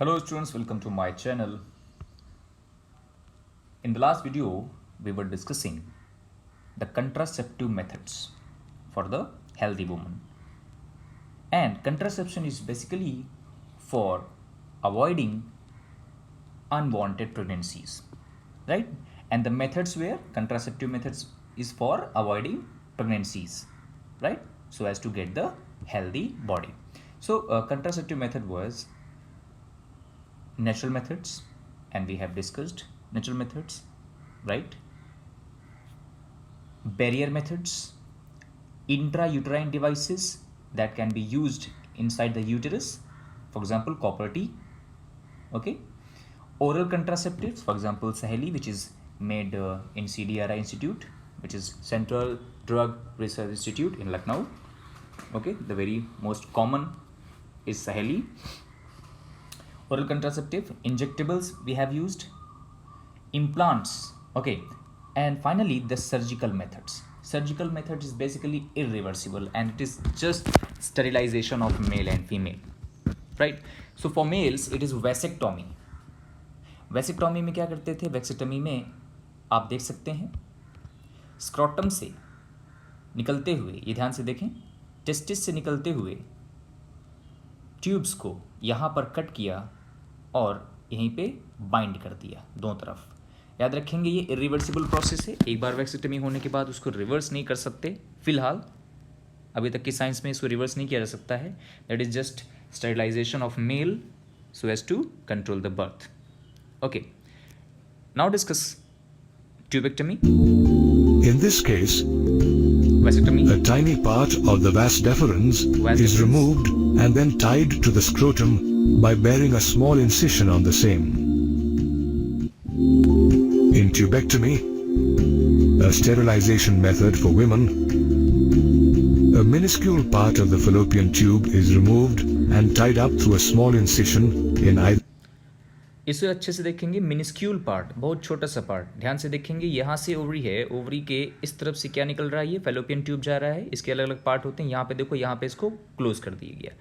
Hello students, welcome to my channel. In the last video, we were discussing the contraceptive methods for the healthy woman. And contraception is basically for avoiding unwanted pregnancies, right? And the methods were contraceptive methods is for avoiding pregnancies, right? So as to get the healthy body. So contraceptive method was natural methods, and we have discussed natural methods, right? Barrier methods, intrauterine devices that can be used inside the uterus, for example copper T, okay? Oral contraceptives, for example Saheli, which is made in CDRI Institute, which is Central Drug Research Institute in Lucknow, okay? The very most common is Saheli. Oral contraceptive, injectables we have used, implants, okay? And finally the surgical methods. Surgical method is basically irreversible and it is just sterilization of male and female, right? So for males it is vasectomy. Vasectomy में क्या करते थे? Vasectomy में आप देख सकते हैं scrotum से निकलते हुए, ये ध्यान से देखें, टेस्टिस से निकलते हुए ट्यूब्स को यहाँ पर कट किया और यहीं पे बाइंड कर दिया दोनों तरफ. याद रखेंगे ये इरिवर्सिबल प्रोसेस है. एक बार वैक्सेक्टमी होने के बाद उसको रिवर्स नहीं कर सकते. फिलहाल अभी तक की साइंस में इसको रिवर्स नहीं किया जा सकता है. That is just sterilization of male so as to control the birth. Okay, now discuss tubectomy. In this case, Vasectomy. a tiny part of the vas deferens is removed and then tied to the scrotum by bearing a small incision on the same. In tubectomy, a sterilization method for women, a minuscule part of the fallopian tube is removed and tied up through a small incision in either. इसे अच्छे से देखेंगे. Minuscule part, बहुत छोटा सा part. ध्यान से देखेंगे, यहाँ से ओवरी है, ओवरी के इस तरफ से क्या निकल रहा है? ये फेलोपियन ट्यूब जा रहा है. इसके अलग अलग पार्ट होते हैं. यहाँ पे देखो, यहाँ पे इसको क्लोज कर दिया गया.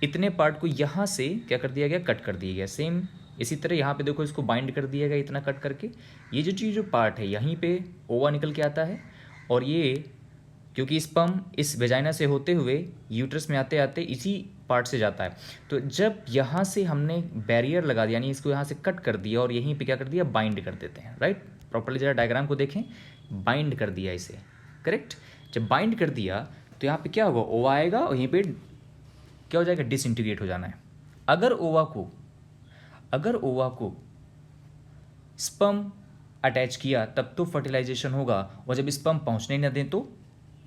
इतने पार्ट को यहाँ से क्या कर दिया गया? कट कर दिया गया. सेम इसी तरह यहाँ पे देखो, इसको बाइंड कर दिया गया इतना कट करके. ये जो पार्ट है, यहीं पे ओवा निकल के आता है और ये क्योंकि स्पर्म इस वेजाइना से होते हुए यूट्रस में आते आते इसी पार्ट से जाता है. तो जब यहाँ से हमने बैरियर लगा दिया, यानी इसको यहाँ से कट कर दिया और यहीं पे क्या कर दिया? बाइंड कर देते हैं, राइट? प्रॉपर्ली जरा डायग्राम को देखें. बाइंड कर दिया इसे, करेक्ट? जब बाइंड कर दिया तो यहाँ पे क्या होगा? ओवा आएगा और यहीं पे क्या हो जाएगा? डिसइंटीग्रेट हो जाना है. अगर ओवा को स्पर्म अटैच किया तब तो फर्टिलाइजेशन होगा, और जब स्पर्म पहुँचने न दें तो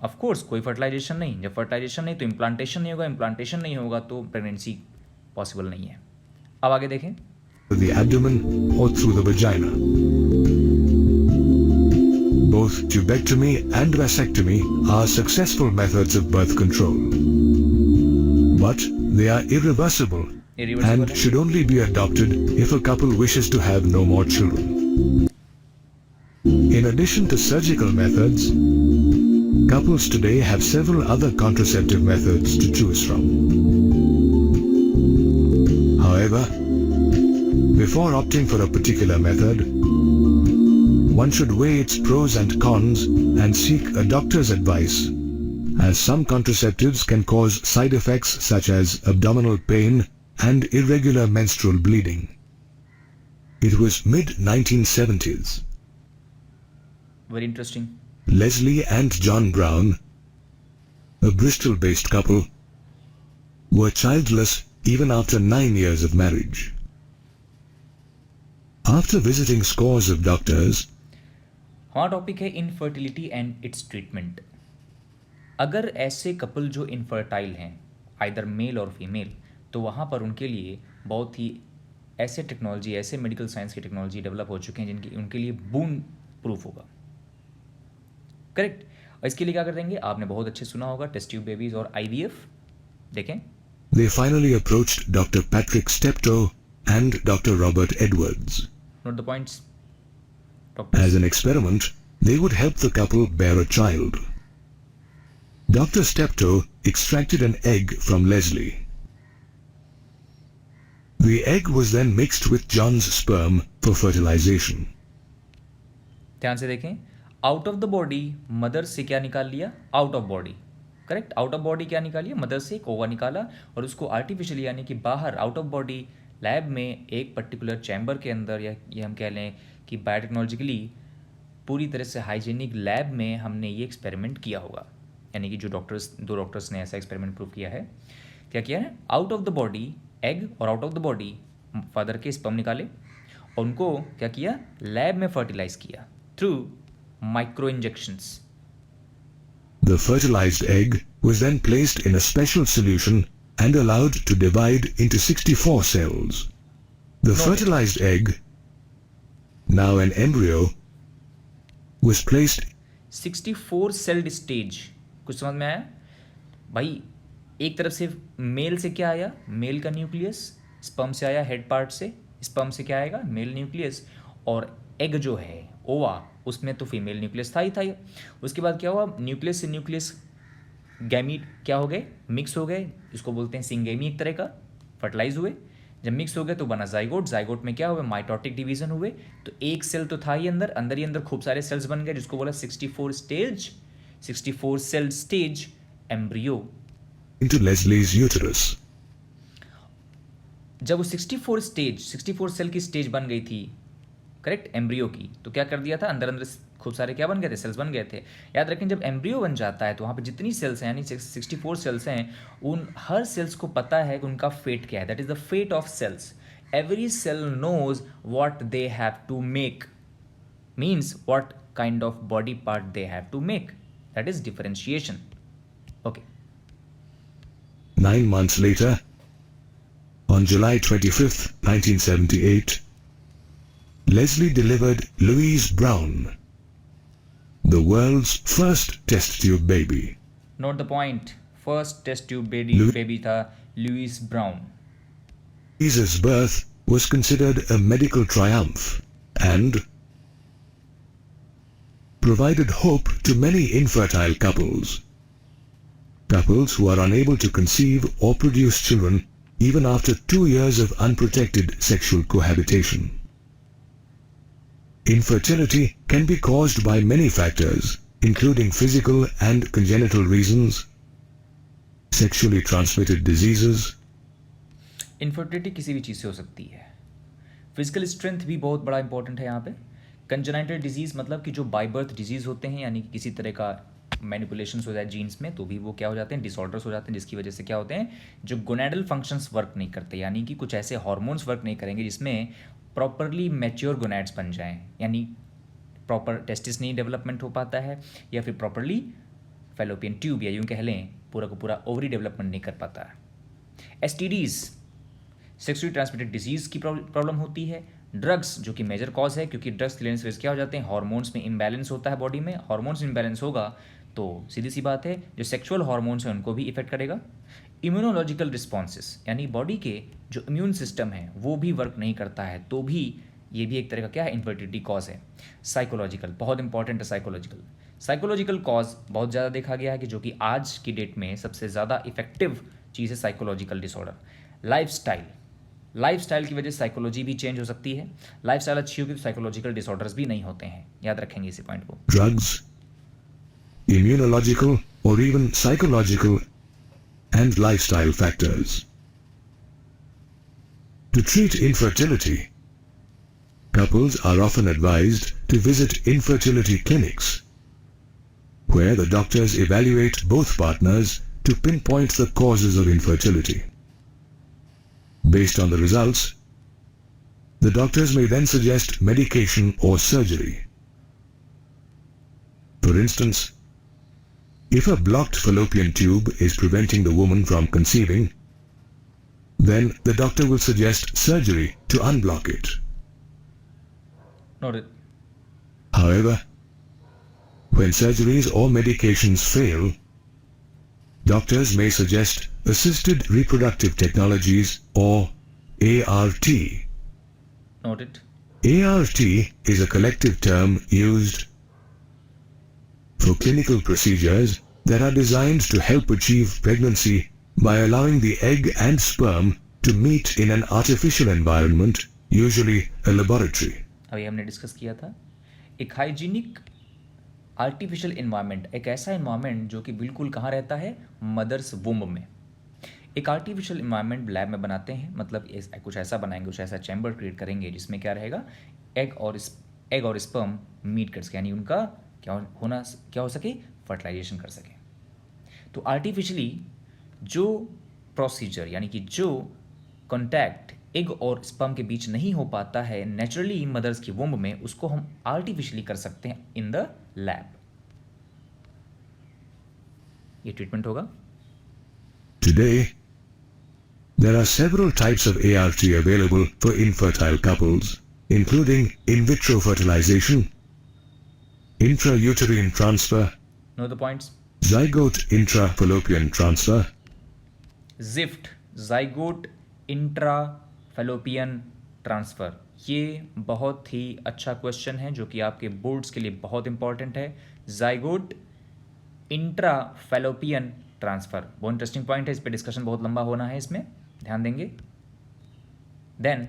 ऑफ कोर्स कोई फर्टिलाइजेशन नहीं. जब फर्टिलाइजेशन नहीं तो इम्प्लांटेशन नहीं होगा, इम्प्लांटेशन नहीं होगा तो प्रेगनेंसी पॉसिबल नहीं है. अब आगे देखें. the abdomen or through the vagina. Both tubectomy and vasectomy are successful methods of birth control. But they are irreversible and should only be adopted if a couple wishes to have no more children. In addition to surgical methods, couples today have several other contraceptive methods to choose from. However, before opting for a particular method, one should weigh its pros and cons and seek a doctor's advice, as some contraceptives can cause side effects such as abdominal pain and irregular menstrual bleeding. It was mid-1970s. Very interesting. Leslie and John Brown, a Bristol-based couple, were childless even after 9 years of marriage. After visiting scores of doctors, हमारा topic है infertility and it's treatment. अगर ऐसे couple जो infertile हैं, either mail और female, तो वहाँ पर उनके लिए बहुत ही ऐसे टेक्नोलॉजी, ऐसे मेडिकल साइंस की टेक्नोलॉजी डेवलप हो चुके हैं जिनकी उनके लिए बून प्रूफ होगा, करेक्ट? और इसके लिए क्या कर देंगे? आपने बहुत अच्छे सुना होगा टेस्ट ट्यूब बेबीज और IVF. देखें. they finally approached Dr. Patrick Steptoe and Dr. Robert Edwards. Note the points. As an experiment, they would help the couple bear a child. Dr. Steptoe extracted an egg from Leslie. The egg was then mixed with John's sperm for fertilization. ध्यान से देखें, out of the body mother से क्या निकाल लिया, out of body, correct, out of body क्या निकाल लिया, मदर से एक ओवा निकाला और उसको आर्टिफिशियली यानी कि बाहर आउट ऑफ बॉडी लैब में एक पर्टिकुलर चैम्बर के अंदर, या ये हम कह लें कि बायोटेक्नोलॉजिकली पूरी तरह से हाइजीनिक लैब में हमने ये एक्सपेरिमेंट किया होगा, यानी कि जो दो डॉक्टर्स ने ऐसा एक्सपेरिमेंट प्रूव किया है। क्या किया है, out of the body egg और out of the body father के स्पर्म निकाले और उनको क्या किया, लैब में फर्टिलाइज किया through micro injections. The fertilized egg was then placed in a special solution and allowed to divide into 64 cells. The fertilized egg, now an embryo, was placed 64 sailed stage, कुछ समझ में आया भाई? एक तरफ से मेल से क्या आया, मेल का न्यूक्लियस, स्पर्म से आया हेड पार्ट से, स्पर्म से क्या आएगा, मेल न्यूक्लियस, और एग जो है ओवा उसमें तो फीमेल न्यूक्लियस था ही। उसके बाद क्या हुआ, न्यूक्लियस से न्यूक्लियस गैमीट क्या हो गए, मिक्स हो गए, इसको बोलते हैं सिंगेमी, एक तरह का फर्टिलाइज हुए। जब मिक्स हो गए तो बना जाइगोट, जाइगोट में क्या हुआ, माइटोटिक डिवीजन हुए, तो एक सेल तो था ही अंदर ही अंदर खूब सारे सेल्स बन गए, जिसको बोला 64 cell stage embryo. into Leslie's uterus. जब वो 64 सेल की स्टेज बन गई थी, करेक्ट, एम्ब्रियो की, तो क्या कर दिया था, अंदर खूब सारे क्या बन गए थे, सेल्स बन गए थे। याद रखें, जब एम्ब्रियो बन जाता है तो वहाँ पे जितनी सेल्स हैं, यानी 64 सेल्स हैं, उन हर सेल्स को पता है कि उनका फेट क्या है, that is the fate of cells. Every cell knows what they have to make, means what kind of body part they have to make, that is differentiation. Okay. 9 months later, on July 25th, 1978, Leslie delivered Louise Brown, the world's first test tube baby. Note the point. First test tube baby था Louise Brown. Louise's birth was considered a medical triumph and provided hope to many infertile couples. Couples who are unable to conceive or produce children even after 2 years of unprotected sexual cohabitation. Infertility can be caused by many factors, including physical and congenital reasons, sexually transmitted diseases. Infertility किसी भी चीज़ से हो सकती है। Physical strength भी बहुत बड़ा important है यहाँ पे। कंजेनाइटल डिजीज़ मतलब कि जो बाय बर्थ डिजीज़ होते हैं, यानी कि किसी तरह का मैनिपुलेशंस हो जाए जीन्स में, तो भी वो क्या हो जाते हैं, डिसऑर्डर्स हो जाते हैं, जिसकी वजह से क्या होते हैं, जो गोनेडल फंक्शंस वर्क नहीं करते, यानी कि कुछ ऐसे हार्मोन्स वर्क नहीं करेंगे जिसमें प्रॉपरली मैच्योर गोनैड्स बन जाएं, यानी प्रॉपर टेस्टिस नहीं डेवलपमेंट हो पाता है, या फिर प्रॉपरली फैलोपियन ट्यूब या यूँ कह लें पूरा का पूरा ओवरी डेवलपमेंट नहीं कर पाता है। एसटीडीज़, सेक्सुअली ट्रांसमिटेड डिजीज़ की प्रॉब्लम होती है। ड्रग्स जो कि मेजर कॉज है, क्योंकि ड्रग्स लेने से क्या हो जाते हैं, हार्मोन्स में इम्बैलेंस होता है बॉडी में, हार्मोन्स इम्बैलेंस होगा तो सीधी सी बात है जो सेक्सुअल हार्मोन्स हैं उनको भी इफेक्ट करेगा। इम्यूनोलॉजिकल रिस्पॉन्सेस, यानी बॉडी के जो इम्यून सिस्टम है वो भी वर्क नहीं करता है, तो भी ये भी एक तरह का क्या है, इन्फर्टिलिटी कॉज है। साइकोलॉजिकल, बहुत इंपॉर्टेंट है साइकोलॉजिकल कॉज बहुत ज़्यादा देखा गया है कि जो कि आज की डेट में सबसे ज़्यादा इफेक्टिव चीज़ है साइकोलॉजिकल डिसऑर्डर। लाइफस्टाइल की वजह से साइकोलॉजी भी चेंज हो सकती है। लाइफस्टाइल अच्छी होगी तो साइकोलॉजिकल डिसऑर्डर्स भी नहीं होते हैं, याद रखेंगे इसी पॉइंट को। Drugs, immunological or even psychological and lifestyle factors. To treat infertility, couples are often advised to visit infertility clinics, where the doctors evaluate both partners to pinpoint the causes of infertility. Based on the results, the doctors may then suggest medication or surgery. For instance, if a blocked fallopian tube is preventing the woman from conceiving, then the doctor will suggest surgery to unblock it. Noted. However, when surgeries or medications fail, doctors may suggest assisted reproductive technologies or ART. Noted. ART is a collective term used for clinical procedures that are designed to help achieve pregnancy by allowing the egg and sperm to meet in an artificial environment, usually a laboratory. अभी हमने discuss किया था एक hygienic artificial environment, एक ऐसा environment जो कि बिल्कुल कहाँ रहता है, मदर्स वुम्ब में। एक आर्टिफिशियल इन्वायरमेंट लैब में बनाते हैं, मतलब कुछ ऐसा बनाएंगे, कुछ ऐसा चैम्बर क्रिएट करेंगे जिसमें क्या रहेगा, एग और स्पर्म मीट कर सके, यानी उनका क्या हो सके, फर्टिलाइजेशन कर सके। तो आर्टिफिशियली जो प्रोसीजर यानी कि जो कॉन्टैक्ट एग और स्पर्म के बीच नहीं हो पाता है नेचुरली मदर्स की वुम्ब में, उसको हम आर्टिफिशियली कर सकते हैं इन द लैब। ये ट्रीटमेंट होगा। Today, there are several types of ART available for infertile couples, including in vitro fertilization, intrauterine transfer, Know the points. zygote intrafallopian transfer, GIFT, zygote intrafallopian transfer. ये बहुत ही अच्छा question है जो कि आपके boards के लिए बहुत इंपॉर्टेंट है। ज़ाइगोट इंट्राफैलोपियन ट्रांसफ़र बहुत इंटरेस्टिंग पॉइंट है, इस पर डिस्कशन बहुत लंबा होना है, इसमें ध्यान देंगे। देन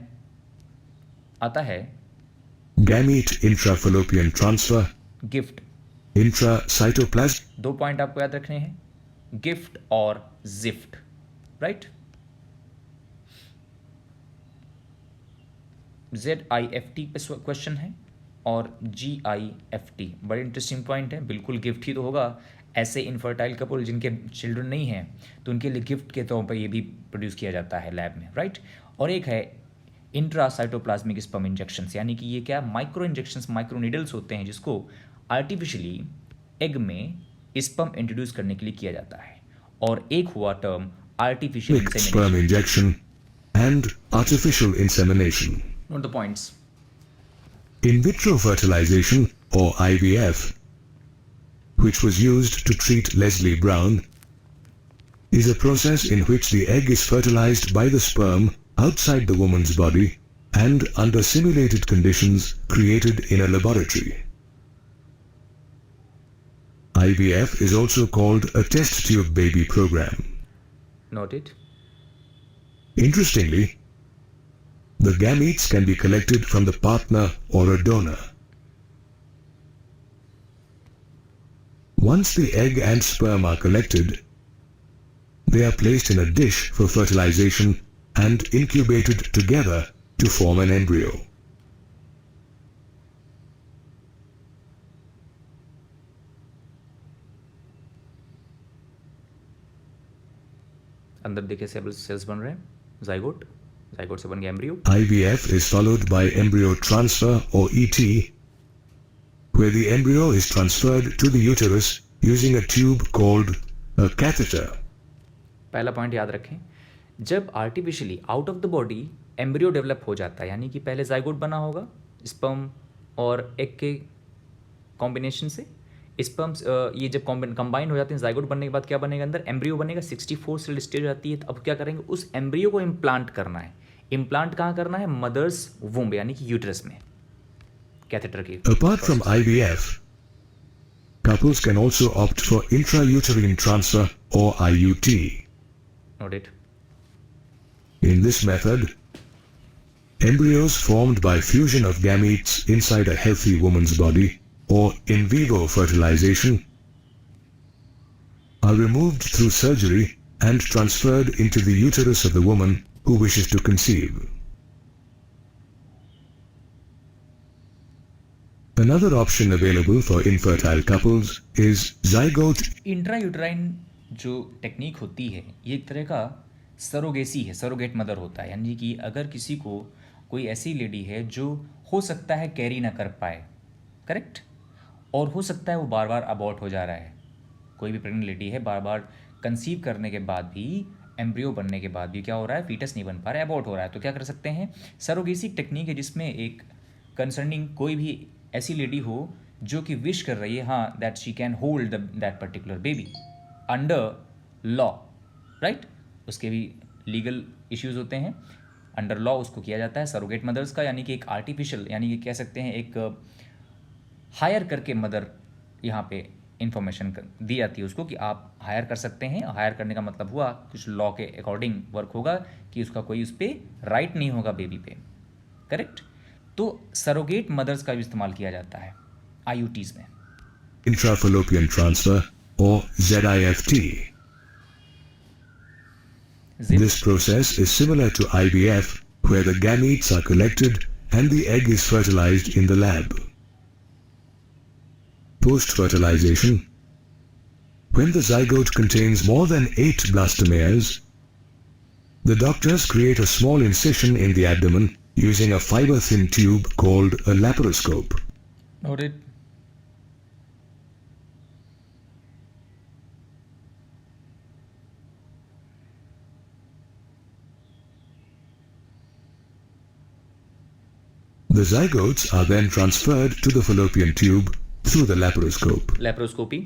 आता है gamete intrafallopian transfer, gift. intracytoplasm, 2 point आपको याद रखने हैं, गिफ्ट और जिफ्ट, राइट। ZIFT पे क्वेश्चन है और GIFT, बड़े इंटरेस्टिंग पॉइंट है। बिल्कुल गिफ्ट ही तो होगा, ऐसे इनफर्टाइल कपल जिनके चिल्ड्रन नहीं हैं तो उनके लिए गिफ्ट के तौर पर ये भी प्रोड्यूस किया जाता है लैब में, राइट। और एक है इंट्रासाइटोप्लाज्मिक स्पर्म इंजेक्शंस, यानी कि ये क्या, माइक्रो इंजेक्शंस, माइक्रो नीडल्स होते हैं जिसको आर्टिफिशियली एग में स्पर्म इंट्रोड्यूस करने के लिए किया जाता है। और एक हुआ term artificial mixed sperm injection, and artificial insemination. Note the points. In vitro fertilization, or IVF, which was used to treat Leslie Brown, is a process in which the egg is fertilized by the sperm outside the woman's body and under simulated conditions created in a laboratory. IVF is also called a test tube baby program. Note it. Interestingly, the gametes can be collected from the partner or a donor. Once the egg and sperm are collected, they are placed in a dish for fertilization and incubated together to form an embryo. अंदर देखिए sales बन रहे हैं, zygote से बन गया embryo. IVF is followed by embryo transfer or ET, where the embryo is transferred to the uterus using a tube called a catheter. पहला point याद रखें, जब artificially out of the body embryo develop हो जाता है, यानी कि पहले जाइगोट बना होगा स्पर्म और एग के कॉम्बिनेशन से, स्पर्म्स ये जब कंबाइन हो जाते हैं जाइगोट बनने के बाद क्या बनेगा, अंदर एम्ब्रियो बनेगा, 64 सेल स्टेज हो जाती है। तो अब क्या करेंगे, उस एम्ब्रियो को इम्प्लांट करना है। इम्प्लांट कहाँ करना है, मदर्स वुम्ब यानी कि यूट्रस में, कैथेटर की। Apart from IVF, couples can also opt for intrauterine transfer or IUT. Note it. In this method, embryos formed by fusion of gametes inside a healthy woman's body or in vivo fertilization are removed through surgery and transferred into the uterus of the woman who wishes to conceive. Another option available for infertile couples is zygote. Intrauterine जो technique होती है ये एक तरह का surrogacy है, surrogate mother होता है, यानी कि अगर किसी को कोई ऐसी लेडी है जो हो सकता है कैरी ना कर पाए, करेक्ट, और हो सकता है वो बार बार अबॉर्ट हो जा रहा है, कोई भी प्रेग्नेंट लेडी है बार बार कंसीव करने के बाद भी, एम्ब्रियो बनने के बाद भी क्या हो रहा है, फीटस नहीं बन पा रहा है, अबॉर्ट हो रहा है, तो क्या कर सकते हैं, सरोगेसी टेक्निक है जिसमें एक कंसर्निंग कोई भी ऐसी लेडी हो जो कि विश कर रही है हाँ that she can hold that particular baby under law, right, उसके भी लीगल इश्यूज होते हैं, अंडर लॉ उसको किया जाता है सरोगेट मदर्स का, यानी कि एक आर्टिफिशियल, यानी कि कह सकते हैं एक हायर करके मदर यहाँ पे इंफॉर्मेशन दी जाती है उसको कि आप हायर कर सकते हैं। हायर करने का मतलब हुआ कुछ लॉ के अकॉर्डिंग वर्क होगा कि उसका कोई उस पर राइट नहीं होगा बेबी पे, करेक्ट। तो सरोगेट मदर्स का भी इस्तेमाल किया जाता है IUTs में। Intrafallopian transfer or ZIFT. This process is similar to IVF, where the gametes are collected and the egg is fertilized in the lab. Post-fertilization. When the zygote contains more than 8 blastomeres, the doctors create a small incision in the abdomen using a fiber-thin tube called a laparoscope. Noted. The zygotes are then transferred to the fallopian tube through the laparoscope. Laparoscopy.